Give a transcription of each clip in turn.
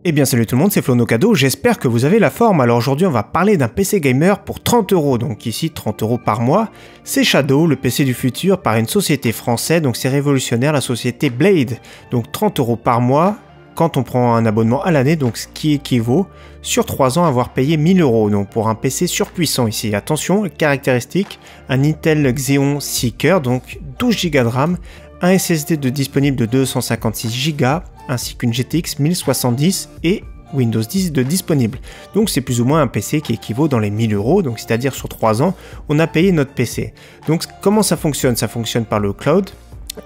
Eh bien salut tout le monde, c'est Flo No Cadeau, j'espère que vous avez la forme. Alors aujourd'hui on va parler d'un PC gamer pour 30 €, donc ici 30 € par mois. C'est Shadow, le PC du futur par une société française, donc c'est révolutionnaire, la société Blade. Donc 30 € par mois quand on prend un abonnement à l'année, donc ce qui équivaut sur 3 ans à avoir payé 1000 €. Donc pour un PC surpuissant ici. Attention, les caractéristiques, un Intel Xeon Seeker, donc 12 Go de RAM, un SSD disponible de 256 Go, ainsi qu'une GTX 1070 et Windows 10 de disponible. Donc c'est plus ou moins un PC qui équivaut dans les 1000 €, donc c'est-à-dire sur 3 ans, on a payé notre PC. Donc comment ça fonctionne? Ça fonctionne par le cloud.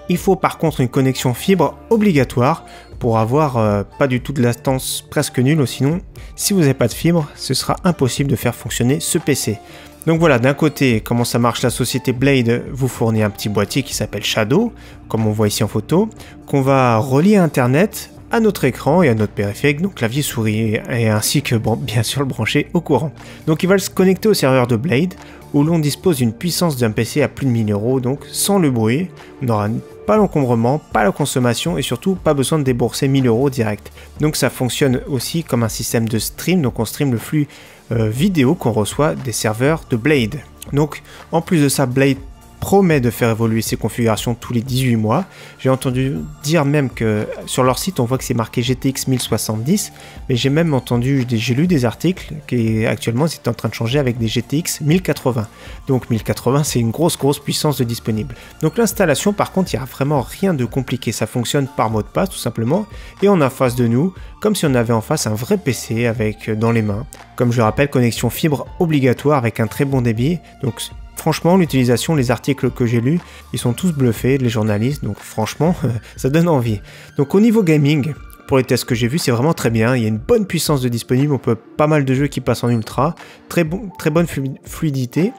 Il faut par contre une connexion fibre obligatoire pour avoir pas du tout de latence presque nulle, sinon si vous n'avez pas de fibre, ce sera impossible de faire fonctionner ce PC. Donc voilà, d'un côté, comment ça marche, la société Blade vous fournit un petit boîtier qui s'appelle Shadow, comme on voit ici en photo, qu'on va relier à Internet, à notre écran et à notre périphérique, donc clavier souris, et ainsi que bon, bien sûr le brancher au courant. Donc il va se connecter au serveur de Blade, où l'on dispose d'une puissance d'un PC à plus de 1000 €, donc sans le bruit, on n'aura pas l'encombrement, pas la consommation et surtout pas besoin de débourser 1000 € direct. Donc ça fonctionne aussi comme un système de stream, donc on stream le flux vidéo qu'on reçoit des serveurs de Blade. Donc en plus de ça, Blade promet de faire évoluer ses configurations tous les 18 mois. J'ai entendu dire même que sur leur site on voit que c'est marqué GTX 1070, mais j'ai même entendu, j'ai lu des articles qui actuellement c'est en train de changer avec des GTX 1080. Donc 1080 c'est une grosse puissance de disponible. Donc l'installation par contre il n'y a vraiment rien de compliqué, ça fonctionne par mot de passe tout simplement, et on a en face de nous, comme si on avait en face un vrai PC avec dans les mains. Comme je le rappelle, connexion fibre obligatoire avec un très bon débit, donc franchement, l'utilisation, les articles que j'ai lus, ils sont tous bluffés, les journalistes, donc franchement, ça donne envie. Donc au niveau gaming, pour les tests que j'ai vus, c'est vraiment très bien, il y a une bonne puissance de disponible, on peut pas mal de jeux qui passent en ultra, très bonne fluidité,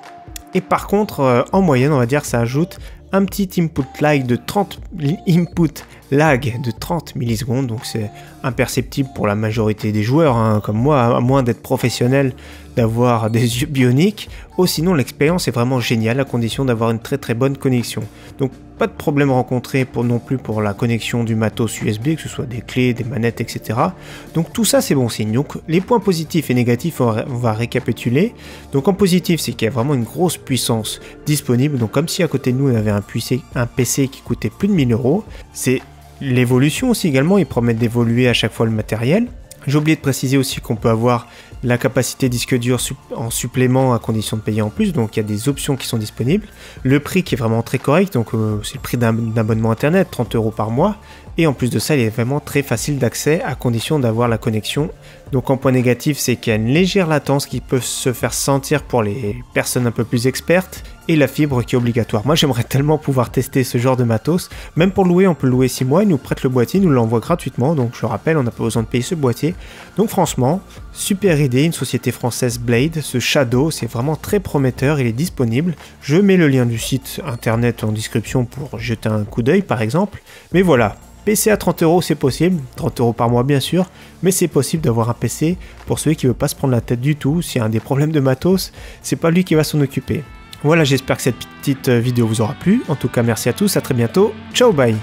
et par contre, en moyenne, on va dire, ça ajoute un petit input lag de 30 millisecondes, donc c'est imperceptible pour la majorité des joueurs, hein, comme moi, à moins d'être professionnel, d'avoir des yeux bioniques, ou sinon l'expérience est vraiment géniale à condition d'avoir une très bonne connexion. Donc pas de problème rencontré non plus pour la connexion du matos USB, que ce soit des clés, des manettes, etc. Donc tout ça c'est bon signe. Donc les points positifs et négatifs on va récapituler. Donc en positif c'est qu'il y a vraiment une grosse puissance disponible, donc comme si à côté de nous on avait un PC qui coûtait plus de 1000 €. C'est l'évolution aussi également, ils promettent d'évoluer à chaque fois le matériel. J'ai oublié de préciser aussi qu'on peut avoir la capacité disque dur en supplément à condition de payer en plus, donc il y a des options qui sont disponibles. Le prix qui est vraiment très correct, donc c'est le prix d'un abonnement internet, 30 € par mois, et en plus de ça il est vraiment très facile d'accès à condition d'avoir la connexion. Donc en point négatif c'est qu'il y a une légère latence qui peut se faire sentir pour les personnes un peu plus expertes, et la fibre qui est obligatoire. Moi j'aimerais tellement pouvoir tester ce genre de matos, même pour louer, on peut louer 6 mois, ils nous prêtent le boîtier, ils nous l'envoient gratuitement, donc je rappelle on n'a pas besoin de payer ce boîtier. Donc franchement, super idée, une société française Blade, ce Shadow, c'est vraiment très prometteur, il est disponible. Je mets le lien du site internet en description pour jeter un coup d'œil par exemple, mais voilà. PC à 30 € c'est possible, 30 € par mois bien sûr, mais c'est possible d'avoir un PC pour celui qui veut pas se prendre la tête du tout. S'il y a des problèmes de matos, c'est pas lui qui va s'en occuper. Voilà, j'espère que cette petite vidéo vous aura plu. En tout cas, merci à tous, à très bientôt. Ciao, bye!